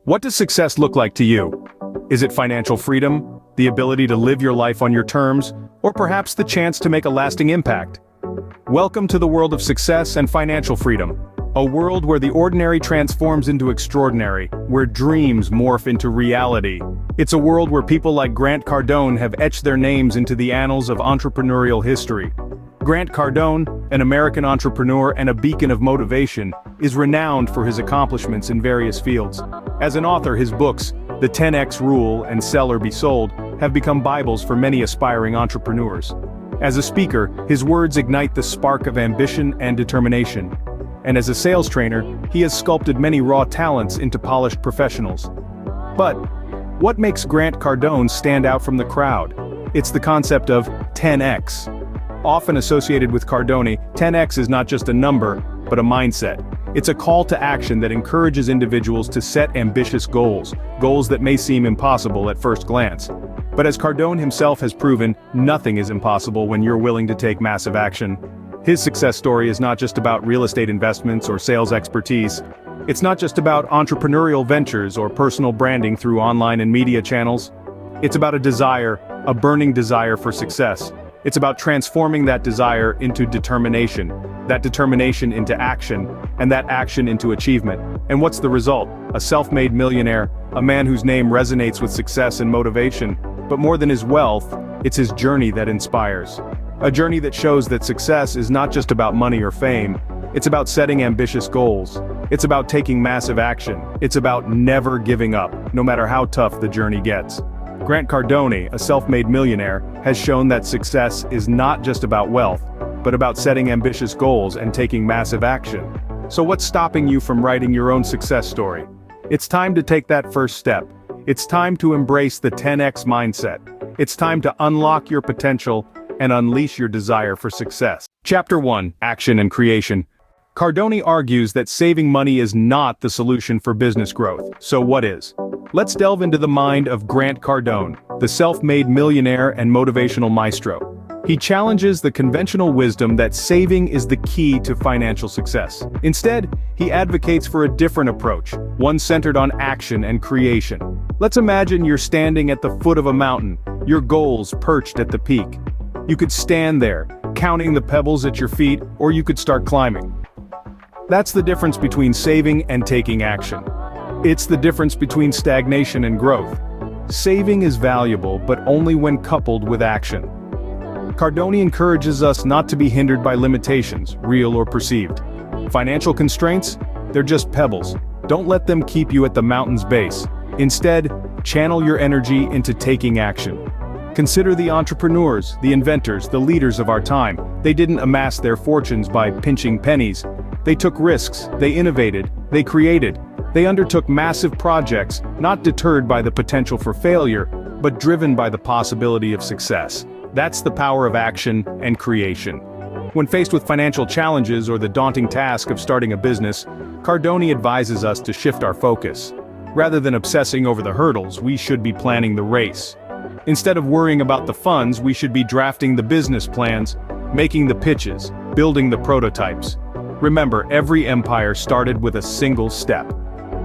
What does success look like to you? Is it financial freedom, the ability to live your life on your terms, or perhaps the chance to make a lasting impact? Welcome to the world of success and financial freedom, a world where the ordinary transforms into extraordinary, where dreams morph into reality. It's a world where people like Grant Cardone have etched their names into the annals of entrepreneurial history. Grant Cardone, an American entrepreneur and a beacon of motivation, is renowned for his accomplishments in various fields. As an author, his books, The 10X Rule and Sell or Be Sold, have become Bibles for many aspiring entrepreneurs. As a speaker, his words ignite the spark of ambition and determination. And as a sales trainer, he has sculpted many raw talents into polished professionals. But what makes Grant Cardone stand out from the crowd? It's the concept of 10X. Often associated with Cardone, 10X is not just a number, but a mindset. It's a call to action that encourages individuals to set ambitious goals that may seem impossible at first glance. But as Cardone himself has proven, nothing is impossible when you're willing to take massive action. His success story is not just about real estate investments or sales expertise. It's not just about entrepreneurial ventures or personal branding through online and media channels. It's about a burning desire for success. It's about transforming that desire into determination, that determination into action, and that action into achievement. And what's the result? A self-made millionaire, a man whose name resonates with success and motivation. But more than his wealth, it's his journey that inspires. A journey that shows that success is not just about money or fame. It's about setting ambitious goals. It's about taking massive action. It's about never giving up, no matter how tough the journey gets. Grant Cardone, a self-made millionaire, has shown that success is not just about wealth, but about setting ambitious goals and taking massive action. So what's stopping you from writing your own success story? It's time to take that first step. It's time to embrace the 10X mindset. It's time to unlock your potential and unleash your desire for success. Chapter 1: Action and Creation. Cardone argues that saving money is not the solution for business growth. So what is? Let's delve into the mind of Grant Cardone, the self-made millionaire and motivational maestro. He challenges the conventional wisdom that saving is the key to financial success. Instead, he advocates for a different approach, one centered on action and creation. Let's imagine you're standing at the foot of a mountain, your goals perched at the peak. You could stand there, counting the pebbles at your feet, or you could start climbing. That's the difference between saving and taking action. It's the difference between stagnation and growth. Saving is valuable, but only when coupled with action. Cardone encourages us not to be hindered by limitations, real or perceived. Financial constraints? They're just pebbles. Don't let them keep you at the mountain's base. Instead, channel your energy into taking action. Consider the entrepreneurs, the inventors, the leaders of our time. They didn't amass their fortunes by pinching pennies. They took risks, they innovated, they created. They undertook massive projects, not deterred by the potential for failure, but driven by the possibility of success. That's the power of action and creation. When faced with financial challenges or the daunting task of starting a business, Cardone advises us to shift our focus. Rather than obsessing over the hurdles, we should be planning the race. Instead of worrying about the funds, we should be drafting the business plans, making the pitches, building the prototypes. Remember, every empire started with a single step.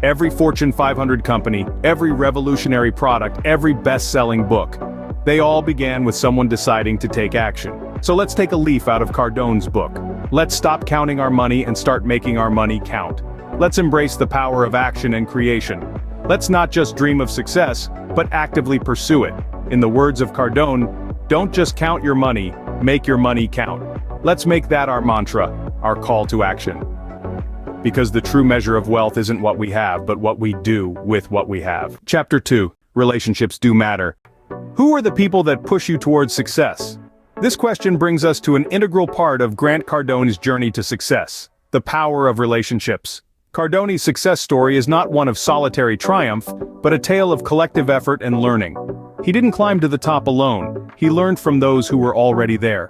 Every Fortune 500 company, every revolutionary product, every best-selling book. They all began with someone deciding to take action. So let's take a leaf out of Cardone's book. Let's stop counting our money and start making our money count. Let's embrace the power of action and creation. Let's not just dream of success, but actively pursue it. In the words of Cardone, don't just count your money, make your money count. Let's make that our mantra, our call to action. Because the true measure of wealth isn't what we have, but what we do with what we have. Chapter 2: Relationships Do Matter. Who are the people that push you towards success? This question brings us to an integral part of Grant Cardone's journey to success: the power of relationships. Cardone's success story is not one of solitary triumph, but a tale of collective effort and learning. He didn't climb to the top alone, he learned from those who were already there.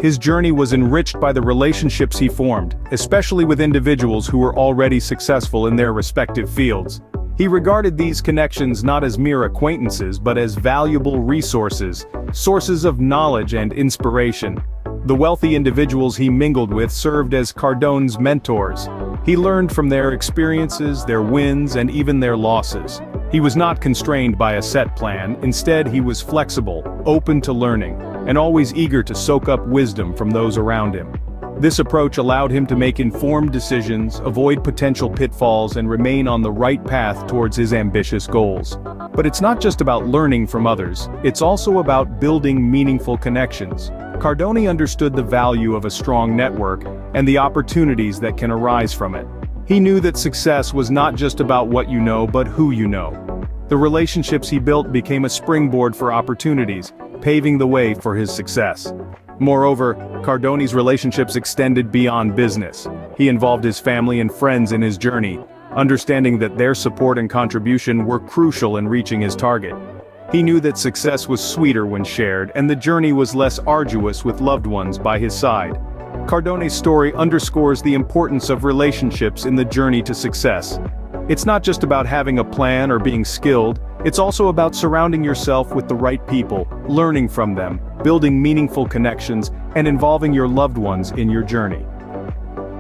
His journey was enriched by the relationships he formed, especially with individuals who were already successful in their respective fields. He regarded these connections not as mere acquaintances but as valuable resources, sources of knowledge and inspiration. The wealthy individuals he mingled with served as Cardone's mentors. He learned from their experiences, their wins, and even their losses. He was not constrained by a set plan. Instead, he was flexible, open to learning, and always eager to soak up wisdom from those around him. This approach allowed him to make informed decisions, avoid potential pitfalls, and remain on the right path towards his ambitious goals. But it's not just about learning from others, it's also about building meaningful connections. Cardone understood the value of a strong network and the opportunities that can arise from it. He knew that success was not just about what you know, but who you know. The relationships he built became a springboard for opportunities, paving the way for his success. Moreover, Cardone's relationships extended beyond business. He involved his family and friends in his journey, understanding that their support and contribution were crucial in reaching his target. He knew that success was sweeter when shared, and the journey was less arduous with loved ones by his side. Cardone's story underscores the importance of relationships in the journey to success. It's not just about having a plan or being skilled, it's also about surrounding yourself with the right people, learning from them, building meaningful connections, and involving your loved ones in your journey.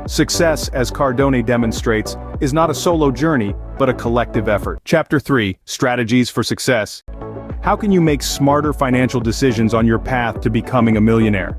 Success, as Cardone demonstrates, is not a solo journey, but a collective effort. Chapter 3: Strategies for Success. How can you make smarter financial decisions on your path to becoming a millionaire?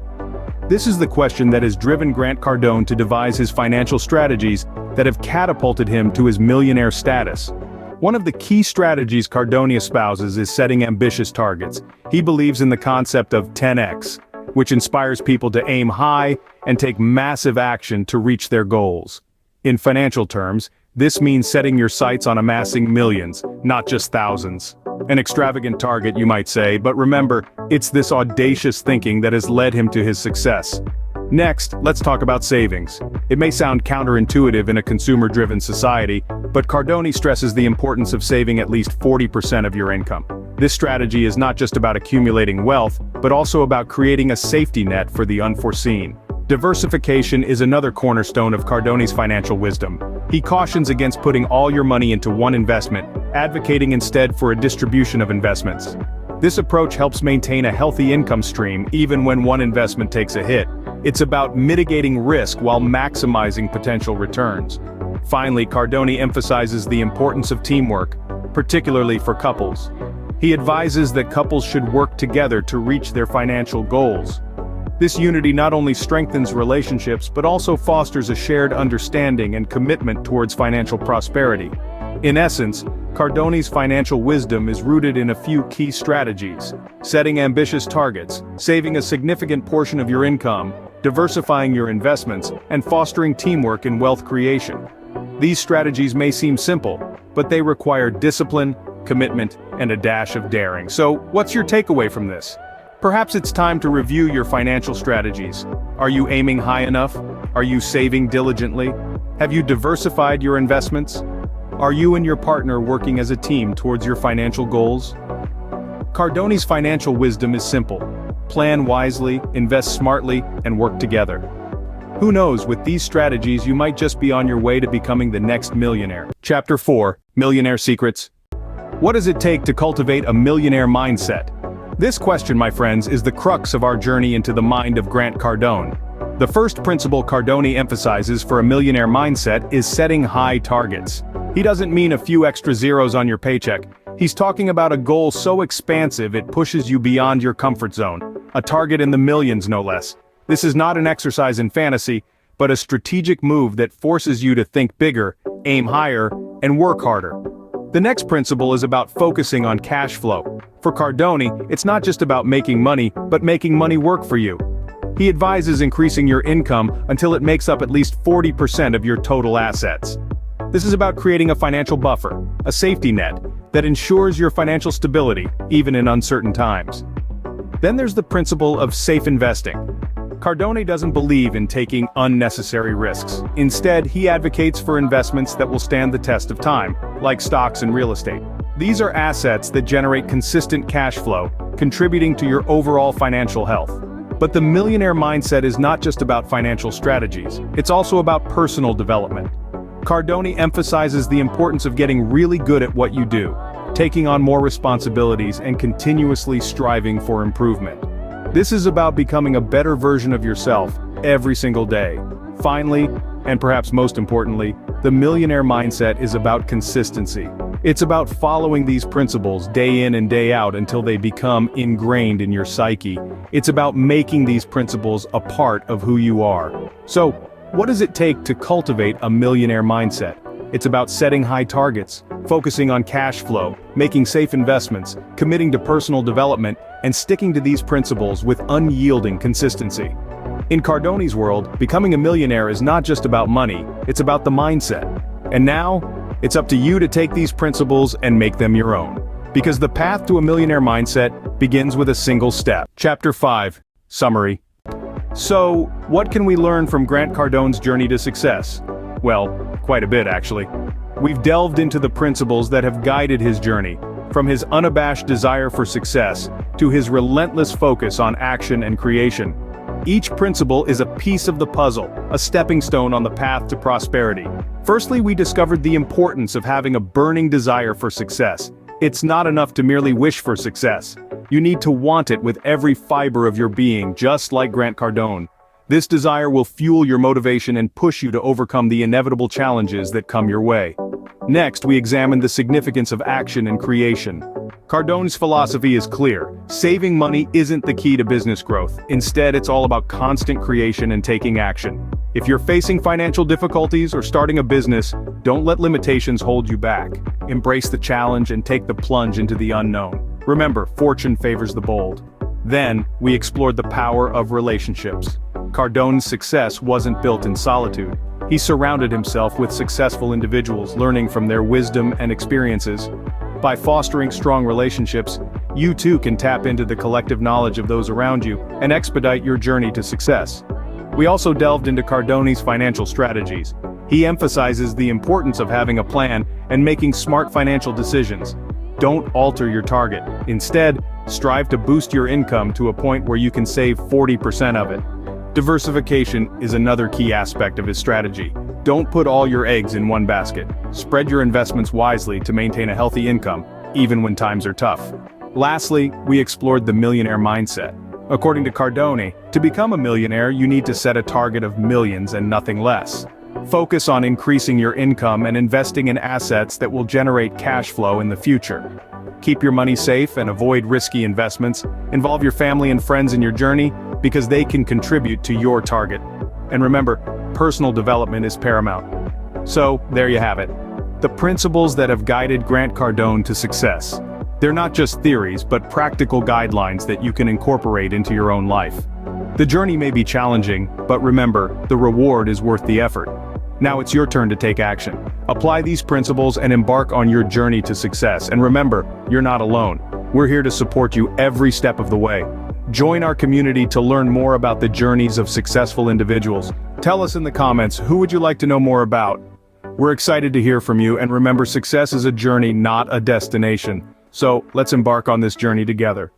This is the question that has driven Grant Cardone to devise his financial strategies that have catapulted him to his millionaire status. One of the key strategies Cardone espouses is setting ambitious targets. He believes in the concept of 10x, which inspires people to aim high and take massive action to reach their goals. In financial terms, this means setting your sights on amassing millions, not just thousands. An extravagant target, you might say, but remember, it's this audacious thinking that has led him to his success. Next, let's talk about savings. It may sound counterintuitive in a consumer-driven society, but Cardone stresses the importance of saving at least 40% of your income. This strategy is not just about accumulating wealth, but also about creating a safety net for the unforeseen. Diversification is another cornerstone of Cardone's financial wisdom. He cautions against putting all your money into one investment, advocating instead for a distribution of investments. This approach helps maintain a healthy income stream even when one investment takes a hit. It's about mitigating risk while maximizing potential returns. Finally, Cardone emphasizes the importance of teamwork, particularly for couples. He advises that couples should work together to reach their financial goals. This unity not only strengthens relationships but also fosters a shared understanding and commitment towards financial prosperity. In essence, Cardone's financial wisdom is rooted in a few key strategies: setting ambitious targets, saving a significant portion of your income, diversifying your investments, and fostering teamwork in wealth creation. These strategies may seem simple, but they require discipline, commitment, and a dash of daring. So, what's your takeaway from this? Perhaps it's time to review your financial strategies. Are you aiming high enough? Are you saving diligently? Have you diversified your investments? Are you and your partner working as a team towards your financial goals? Cardone's financial wisdom is simple: plan wisely, invest smartly, and work together. Who knows, with these strategies you might just be on your way to becoming the next millionaire. Chapter 4: Millionaire Secrets. What does it take to cultivate a millionaire mindset? This question, my friends, is the crux of our journey into the mind of Grant Cardone. The first principle Cardone emphasizes for a millionaire mindset is setting high targets. He doesn't mean a few extra zeros on your paycheck. He's talking about a goal so expansive it pushes you beyond your comfort zone. A target in the millions, no less. This is not an exercise in fantasy, but a strategic move that forces you to think bigger, aim higher, and work harder. The next principle is about focusing on cash flow. For Cardone, it's not just about making money, but making money work for you. He advises increasing your income until it makes up at least 40% of your total assets. This is about creating a financial buffer, a safety net, that ensures your financial stability, even in uncertain times. Then there's the principle of safe investing. Cardone doesn't believe in taking unnecessary risks. Instead, he advocates for investments that will stand the test of time, like stocks and real estate. These are assets that generate consistent cash flow, contributing to your overall financial health. But the millionaire mindset is not just about financial strategies, it's also about personal development. Cardone emphasizes the importance of getting really good at what you do, taking on more responsibilities, and continuously striving for improvement. This is about becoming a better version of yourself every single day. Finally, And perhaps most importantly, the millionaire mindset is about consistency. It's about following these principles day in and day out until they become ingrained in your psyche. It's about making these principles a part of who you are. So, what does it take to cultivate a millionaire mindset? It's about setting high targets, focusing on cash flow, making safe investments, committing to personal development, and sticking to these principles with unyielding consistency. In Cardone's world, becoming a millionaire is not just about money, it's about the mindset. And now, it's up to you to take these principles and make them your own. Because the path to a millionaire mindset begins with a single step. Chapter 5. Summary. So, what can we learn from Grant Cardone's journey to success? Well, quite a bit actually. We've delved into the principles that have guided his journey, from his unabashed desire for success to his relentless focus on action and creation. Each principle is a piece of the puzzle, a stepping stone on the path to prosperity. Firstly, we discovered the importance of having a burning desire for success. It's not enough to merely wish for success. You need to want it with every fiber of your being, just like Grant Cardone. This desire will fuel your motivation and push you to overcome the inevitable challenges that come your way. Next, we examined the significance of action and creation. Cardone's philosophy is clear. Saving money isn't the key to business growth. Instead, it's all about constant creation and taking action. If you're facing financial difficulties or starting a business, don't let limitations hold you back. Embrace the challenge and take the plunge into the unknown. Remember, fortune favors the bold. Then, we explored the power of relationships. Cardone's success wasn't built in solitude. He surrounded himself with successful individuals, learning from their wisdom and experiences. By fostering strong relationships, you too can tap into the collective knowledge of those around you and expedite your journey to success. We also delved into Cardone's financial strategies. He emphasizes the importance of having a plan and making smart financial decisions. Don't alter your target. Instead, strive to boost your income to a point where you can save 40% of it. Diversification is another key aspect of his strategy. Don't put all your eggs in one basket. Spread your investments wisely to maintain a healthy income, even when times are tough. Lastly, we explored the millionaire mindset. According to Cardone, to become a millionaire, you need to set a target of millions and nothing less. Focus on increasing your income and investing in assets that will generate cash flow in the future. Keep your money safe and avoid risky investments. Involve your family and friends in your journey, because they can contribute to your target. And remember, personal development is paramount. So, there you have it. The principles that have guided Grant Cardone to success. They're not just theories, but practical guidelines that you can incorporate into your own life. The journey may be challenging, but remember, the reward is worth the effort. Now it's your turn to take action. Apply these principles and embark on your journey to success. And remember, you're not alone. We're here to support you every step of the way. Join our community to learn more about the journeys of successful individuals. Tell us in the comments, who would you like to know more about? We're excited to hear from you, and remember, success is a journey, not a destination. So, let's embark on this journey together.